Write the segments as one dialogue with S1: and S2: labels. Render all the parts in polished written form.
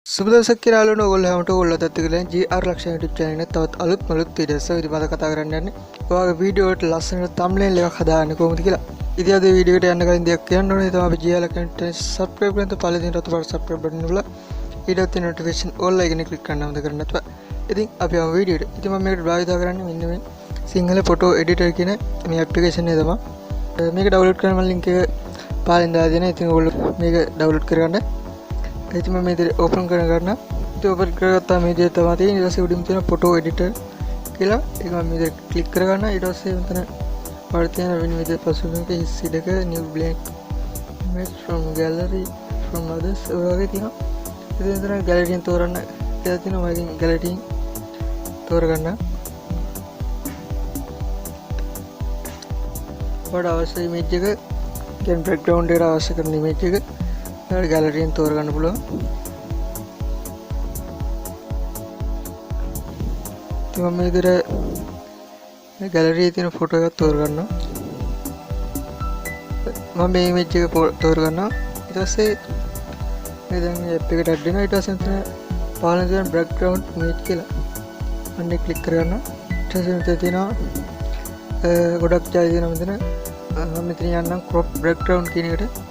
S1: සුබදවසක් කියලා අලුන ඔයගොල්ලෝ හැමෝටම ඔයගොල්ලෝ අදත් කියලා GR ලක්ෂණ YouTube channel එකේ තවත් අලුත් වීඩියෝස් ඉදිරියට මම කතා කරන්න යන්නේ. ඔයාගේ වීඩියෝ එකට ලස්සන thumbnail එකක් හදාගන්න කොහොමද කියලා. ඉතින් අද වීඩියෝ එකට යන්න කලින් දෙයක් කියන්න ඕනේ. තමයි අපි GR ලක්ෂණ channel subscribe කරන්න පළවෙනි රතු පාට subscribe button එක ඊට පස්සේ notification all icon එක click කරන්න ඕනේ කරන්න නැතුව. ඉතින් අපි යමු වීඩියෝට. ඉතින් මම මේකට භාවිත කරන්නේ මෙන්න මේ සිංහල photo editor කියන මේ application එක තමයි. මේක download කරන්න මම link එක පාලින් දාලා දෙනවා. ඉතින් ඔයගොල්ලෝ මේක download කරගන්න. ඉතින් මම මේක ඕපන් කරගන්න. ඉතින් ඕපන් කරගත්තා මේ දේ තමයි තියෙන්නේ. ඊට පස්සේ උඩින් තියෙන ෆොටෝ එඩිටර් කියලා ඒක මම මේක ක්ලික් කරගන්න. ඊට පස්සේ මෙතන වල තියෙන වෙන විදිහට පසුබිමක history එක new blank image from gallery from others ඔය වගේ තියෙනවා. ඉතින් මෙතන gallery එකෙන් තෝරන්න කියලා තියෙනවා. මම ඉතින් gallery එකෙන් තෝරගන්න. වඩා අවශ්‍ය image එක කියන්නේ background එකට අවශ්‍ය කරන image එක gallery එකෙන් තෝරගන්න පුළුවන්. ඉතින් මම ඉදිර මේ gallery එකේ තියෙන ෆොටෝ එකක් තෝරගන්නවා. මම මේ image එක තෝරගන්නවා. ඊට පස්සේ මේ දැන් මේ app එකට add වෙනවා. ඊට පස්සේ මෙතන පාලන තියෙන background image කියලා අන්න ක්ලික් කරගන්නවා. ඊට පස්සේ මෙතන තියෙනවා ගොඩක් ජාති තියෙනවා මෙතන. මම මෙතන යන්නම් crop background කියන එකට.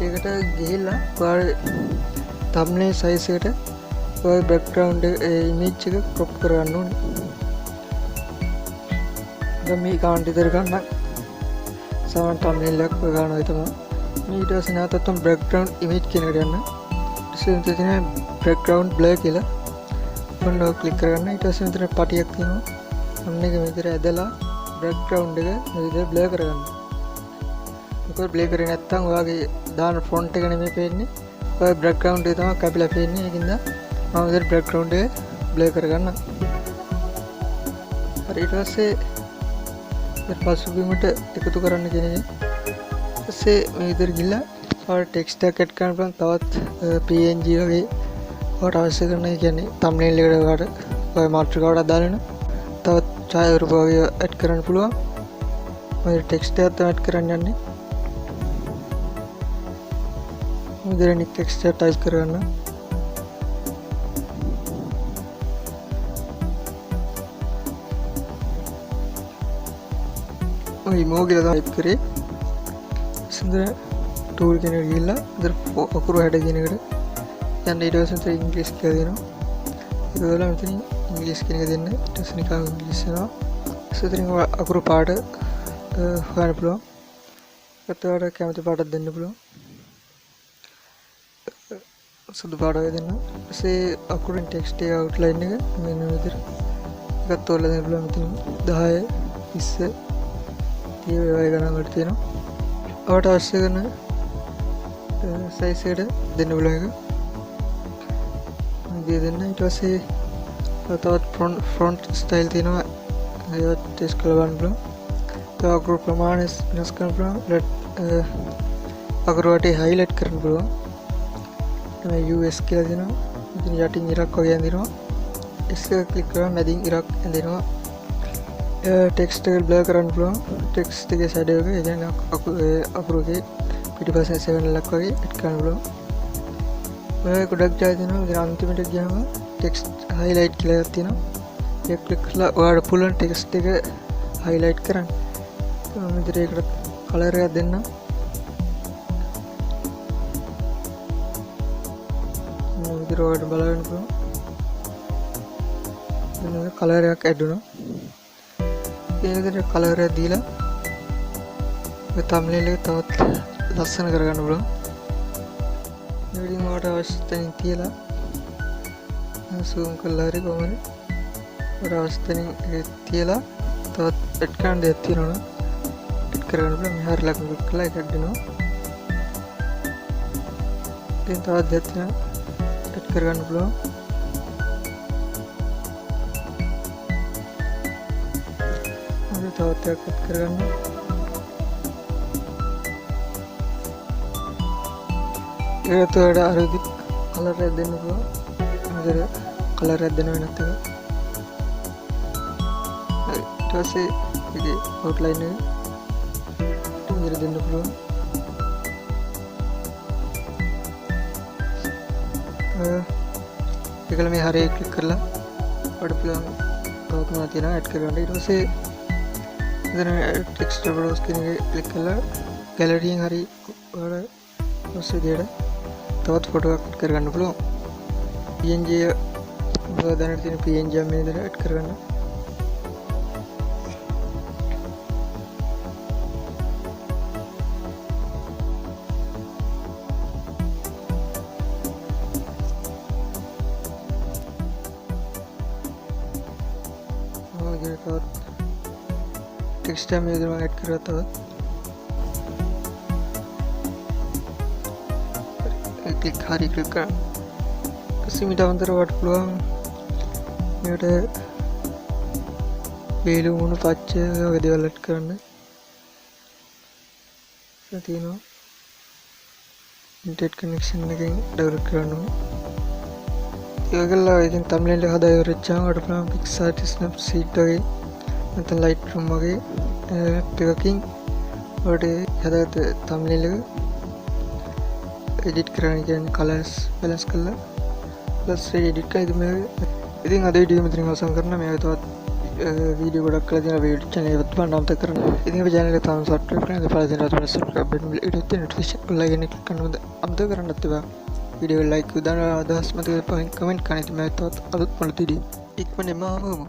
S1: ඒකට ගිහිල්ලා ඔයාලා thumbnail size එකට ඔය background image එක crop කරගන්න ඕනේ. දැන් මේ account විතර ගන්න සමහර thumbnail එකක් ඔය ගන්නවා ඒ තමයි. මේ ඊට පස්සේ නැවතත් background image කියන එකට යන්න. ඊට පස්සේ තියෙන background blur කියලා ඔන්න ඔය click කරගන්න. ඊට පස්සේ මෙතන පටියක් තියෙනවා. අන්න ඒක මෙතන ඇදලා background එක මේ විදිහට blur කරගන්න. මොකද blur කරේ නැත්නම් ඔයාගේ දාන font එක නෙමෙයි පේන්නේ. ඔය background එක තමයි කැපිලා පේන්නේ. ඒකින්ද මම ඉතින් background එක blur කරගන්න. හරි ඊට පස්සේ පසුබිමට එකතු කරන්න කියන එක. ඊට පස්සේ මේ විදිහට ගිහලා ඔයාලා text එකක් add කරන්න පුළුවන්. තවත් PNG වගේ ඔයාලට අවශ්‍ය කරන ඒ කියන්නේ thumbnail එකට ඔයාලට ඔය මාතෘකාවට අදාළ වෙන තවත් ඡායාරූප වගේ add කරන්න පුළුවන්. මම text එකක් තමයි add කරන්න යන්නේ. मुझे टेक्स्ट टाइप करना मोगिला टाइप करे सुंदर टूल के गिल्ला इधर अकुरु हेड के निकले यानी इधर से इंग्लिश के देना इधर वाला मतलब इंग्लिश के निकले देना इधर से निकाल इंग्लिश ना सुंदर अकुरु पार्ट खाने पड़ो कत्ते वाला क्या मतलब पार्ट देने पड़ो සුදු පාට වගේ දෙන්න. ඊපස්සේ අකුරෙන් ටෙක්ස්ට් එක අවුට්ලයින් එක මෙන්න විදිහට එකක් තෝරලා දෙන්න පුළුවන්. මෙතන 10 20 30 වගේ ගණන් වලට තියෙනවා. අපට අවශ්‍ය කරන සයිස් එකට දෙන්න පුළුවන් එක. මේ දෙන්න. ඊට පස්සේ තවත් ෆොන්ට් ස්ටයිල් තියෙනවා. ඒවත් ටෙස්ට් කරලා බලන්න පුළුවන්. තව අකුරු ප්‍රමාණය වෙනස් කරන්න පුළුවන්. අකුරු වටේ හයිලයිට් කරන්න පුළුවන්. US කියලා දෙනවා. ඉතින් යටින් ඉරක් වගේ ඇඳිනවා. S එක ක්ලික් කරාම මැදින් ඉරක් ඇඳිනවා. ටෙක්ස්ට් එක බ්ලර් කරන්න පුළුවන්. ටෙක්ස්ට් එකේ ෂැඩෝ එක ඒ කියන්නේ අකුරුගේ පිටිපස්සෙන් සෙවනලක් වගේ එඩ් කරන්න පුළුවන්. ඔය ගොඩක් ජාති දෙනවා. ඉතින් අන්තිමට ගියාම ටෙක්ස්ට් හයිලයිට් කියලා එකක් තියෙනවා. ඒක ක්ලික් කරලා ඔයාලට පුළුවන් ටෙක්ස්ට් එක හයිලයිට් කරන්න. මම ඉතින් ඒකට කලර් එකක් දෙන්නම්. ඉතින් බලන්න පුළුවන්. මෙන්න කලර් එකක් ඇඩ් වුණා. ඒ විදිහට කලර් එක දීලා මේ thumbnail එක තවත් ලස්සන කරගන්න පුළුවන්. මේ විදිහට මට අවශ්‍ය තැනින් තියලා zoom කරලා හරි කොහමද මට අවශ්‍ය තැනින් තියලා තවත් ඇඩ් කරන්න දෙයක් තියෙනවා. ඇඩ් කරගන්න පුළුවන්. මේ හරිය ලකුණු ක්ලික් කරලා ඒක ඇඩ් වෙනවා. ඉතින් තවත් දෙයක් තියෙනවා. एड करගන්න පුළුවන්. අපි තවත් එකක් එඩ් කරගන්න. ඒකට වඩා අර විදිහට කලර් එකක් දෙන්න පුළුවන්. මෙතන කලර් එකක් දෙන වෙනත් එක. ඊට පස්සේ ඒකේ අවුට්ලයින් එක ඉතින් දෙන්න පුළුවන්. ඒකල මේ හරේ ක්ලික් කරලා ඔඩ පුළුවන් තවත් මොනවද තියෙනවා ඇඩ් කරගන්න. ඊට පස්සේ එතන ටෙක්ස්ට් ෆොටෝස් කියන එක ක්ලික් කරලා ගැලරියෙන් හරි ඔයාලා ඔස් විදියට තවත් ෆොටෝ එකක් කරගන්න පුළුවන්. PNG ඔයාලා දැනට තියෙන PNG එක මේ විදියට ඇඩ් කරගන්න. टेक्स्ट में इधर ऐड कर रहा था क्लिक हारी क्लिक कर किसी मिटा अंदर वाट पुलवा मेरे वेलू मुन पाच्चे आगे देवाल ऐड करने तीनों इंटरनेट कनेक्शन लगे डेवलप करना इवागल्ला इधर तमिल ले हदा योरच्चा वाट पुलवा पिक्सार्ट स्नैप सीट लगे නැත්නම් ලයිට් රූම් වගේ ඇප් එකකින් ඔයාලට හදාගත්ත thumbnail එක එඩිට් කරන්න කියන්නේ කලර්ස් බැලන්ස් කරලා ප්ලස් එඩිට් කරලා ඉතින් අද වීඩියෝ මෙතනින් අවසන් කරනවා. මේ තවත් වීඩියෝ ගොඩක් කරලා තියෙනවා අපේ YouTube channel එකත් බලන්න අමතක කරන්න. ඉතින් අපේ channel එක තාම subscribe කරන්න දෙපළ දෙන්න අතට subscribe බටන් එක ඊට notification bell icon එක click කරන්න අමතක කරන්නත් එපා. වීඩියෝ like උදාන අදහස් මත කමෙන්ට් කරන්න. ඉතින් මේ තවත් අලුත් මොළු වීඩියෝ ඉක්මනින්ම ආවම